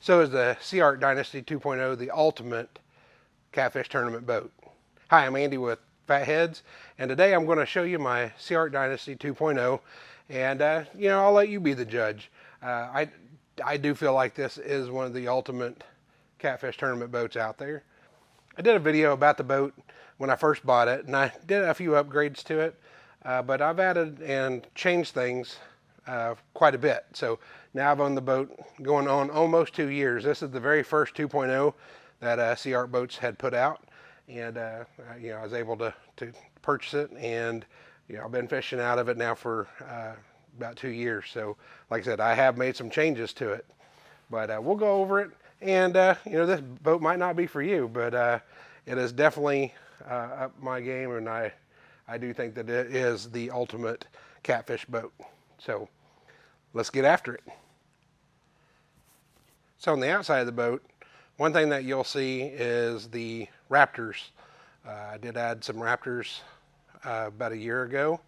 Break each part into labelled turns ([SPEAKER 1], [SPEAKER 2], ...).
[SPEAKER 1] So is the SeaArk Dynasty 2.0 the ultimate catfish tournament boat. Hi, I'm Andy with Fat Heads, and today I'm going to show you my SeaArk Dynasty 2.0, and I'll let you be the judge. I do feel like this is one of the ultimate catfish tournament boats out there. I did a video about the boat when I first bought it, and I did a few upgrades to it, but I've added and changed things quite a bit. So now I've owned the boat going on almost 2 years. This is the very first 2.0 that SeaArk Boats had put out, and I was able to purchase it, and I've been fishing out of it now for about 2 years. So like I said, I have made some changes to it, but we'll go over it. And this boat might not be for you, but it is definitely up my game, and I do think that it is the ultimate catfish boat. So let's get after it. So on the outside of the boat, one thing that you'll see is the Raptors. I did add some Raptors about a year ago.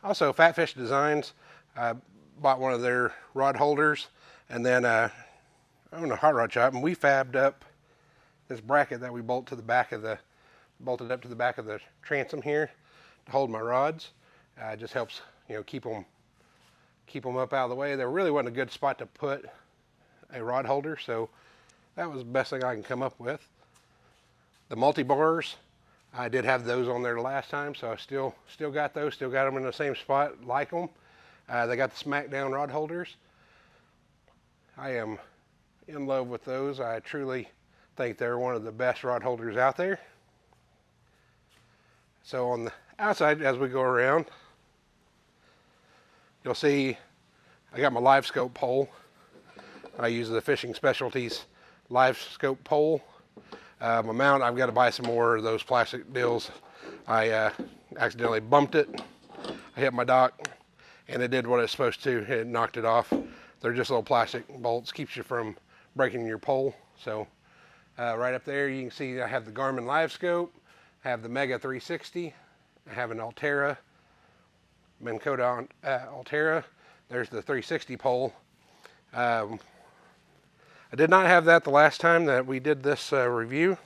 [SPEAKER 1] Also, Fat Fish Designz, I bought one of their rod holders, and then I went to Hot Rod Shop, and we fabbed up this bracket that we bolted up to the back of the transom here to hold my rods. It just helps keep them up out of the way. There really wasn't a good spot to put a rod holder, so that was the best thing I can come up with. The Multibars, I did have those on there the last time, so I still got those, still got them in the same spot, like them. They got the Smackdown rod holders. I am in love with those. I truly think they're one of the best rod holders out there. So on the outside, as we go around, you'll see I got my livescope pole. I use the Fishing Specialties livescope pole. My mount, I've got to buy some more of those plastic deals. I accidentally bumped it. I hit my dock, and it did what it's supposed to. It knocked it off. They're just little plastic bolts, keeps you from breaking your pole. So right up there, you can see I have the Garmin livescope, I have the Mega 360, I have an Ulterra, Minn Kota Ulterra. There's the 360 pole. I did not have that the last time that we did this review,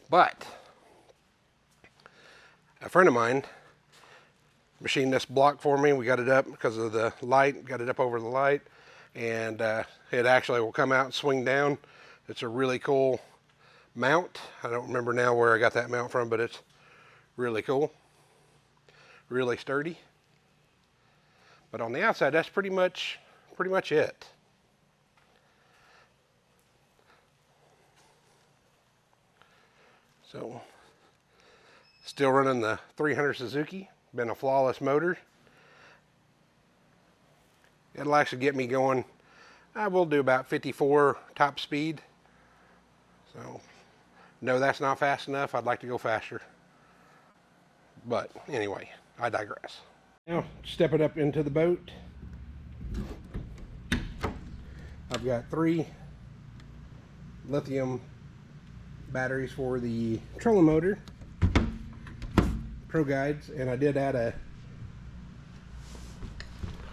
[SPEAKER 1] but a friend of mine machined this block for me. We got it up because of the light, got it up over the light, and it actually will come out and swing down. It's a really cool mount. I don't remember now where I got that mount from, but it's really cool, really sturdy. But on the outside, that's pretty much it. So, still running the 300 Suzuki, been a flawless motor. It'll actually get me going, I will do about 54 top speed. So, no, that's not fast enough. I'd like to go faster. But anyway, I digress. Now, stepping up into the boat, I've got 3 lithium batteries for the trolling motor, Pro Guides, and I did add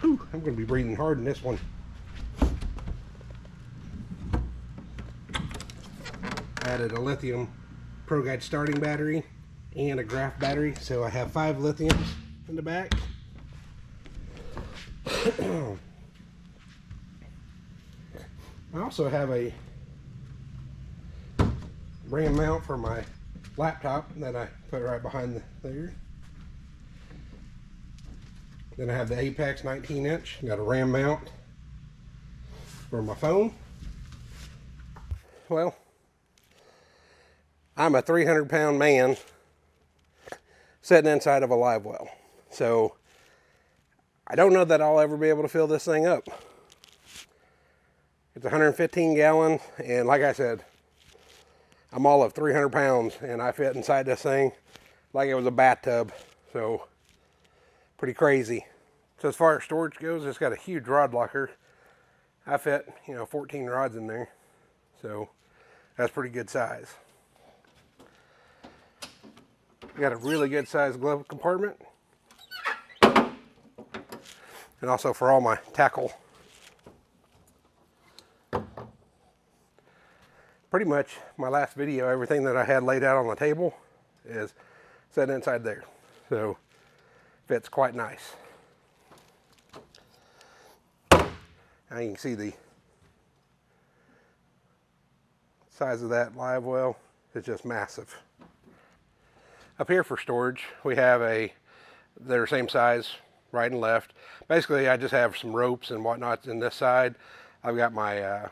[SPEAKER 1] I'm going to be breathing hard in this one. Added a lithium Pro Guide starting battery and a graph battery, so I have 5 lithiums in the back. I also have a RAM mount for my laptop that I put right behind there. Then I have the Apex 19-inch. Got a RAM mount for my phone. Well, I'm a 300-pound man sitting inside of a live well, so I don't know that I'll ever be able to fill this thing up. It's 115 gallon, and like I said, I'm all of 300 pounds, and I fit inside this thing like it was a bathtub, so pretty crazy. So as far as storage goes, it's got a huge rod locker. I fit, 14 rods in there, so that's pretty good size. Got a really good sized glove compartment, and also for all my tackle. pretty much my last video, everything that I had laid out on the table is set inside there. So fits quite nice. Now you can see the size of that live well. It's just massive. Up here for storage, we have they're same size, right and left. Basically, I just have some ropes and whatnot in this side. I've got my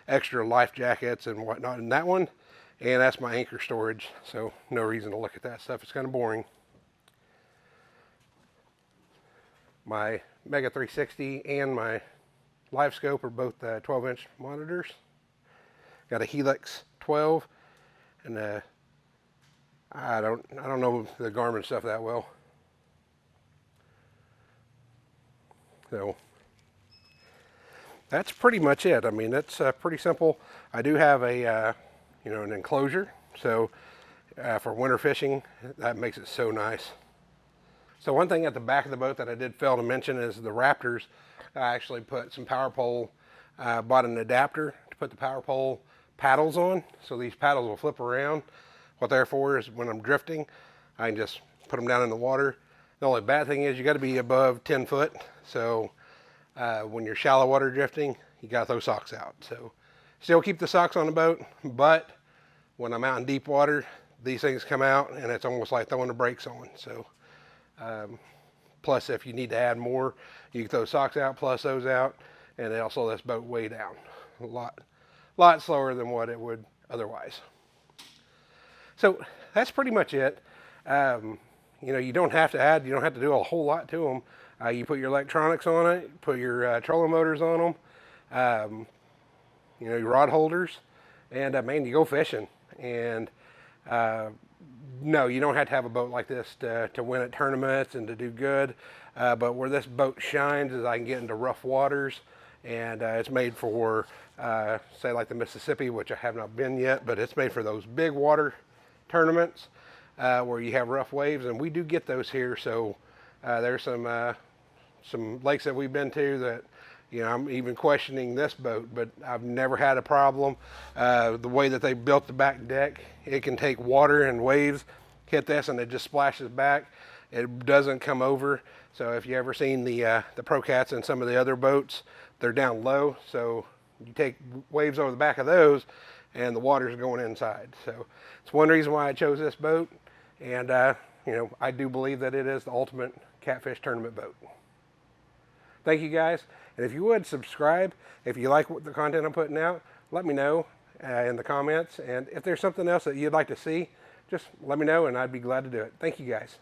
[SPEAKER 1] extra life jackets and whatnot in that one, and that's my anchor storage, so no reason to look at that stuff. It's kind of boring. My Mega 360 and my livescope are both 12-inch monitors. Got a Helix 12, and I don't know the Garmin stuff that well. So that's pretty much it. I mean, it's pretty simple. I do have a an enclosure, so for winter fishing, that makes it so nice. So one thing at the back of the boat that I did fail to mention is the Raptors. I actually put some power pole, bought an adapter to put the power pole paddles on, so these paddles will flip around. What they're for is when I'm drifting, I can just put them down in the water. The only bad thing is you got to be above 10 foot, so when you're shallow water drifting, you got those socks out. So still keep the socks on the boat, but when I'm out in deep water, these things come out and it's almost like throwing the brakes on. So plus if you need to add more, you can throw socks out plus those out, and it'll slow this boat way down a lot slower than what it would otherwise. So that's pretty much it. You don't have to do a whole lot to them. You put your electronics on it, put your trolling motors on them, your rod holders, and man, you go fishing. And no, you don't have to have a boat like this to win at tournaments and to do good. But where this boat shines is I can get into rough waters, and it's made for, say like the Mississippi, which I have not been yet, but it's made for those big water tournaments where you have rough waves, and we do get those here. So there's some lakes that we've been to that, I'm even questioning this boat, but I've never had a problem. The way that they built the back deck, it can take water and waves, hit this, and it just splashes back. It doesn't come over. So if you ever seen the Pro Cats and some of the other boats, they're down low. So you take waves over the back of those, and the water's going inside. So it's one reason why I chose this boat. And, I do believe that it is the ultimate catfish tournament boat. Thank you guys. And if you would, subscribe. If you like the content I'm putting out, let me know in the comments. And if there's something else that you'd like to see, just let me know and I'd be glad to do it. Thank you guys.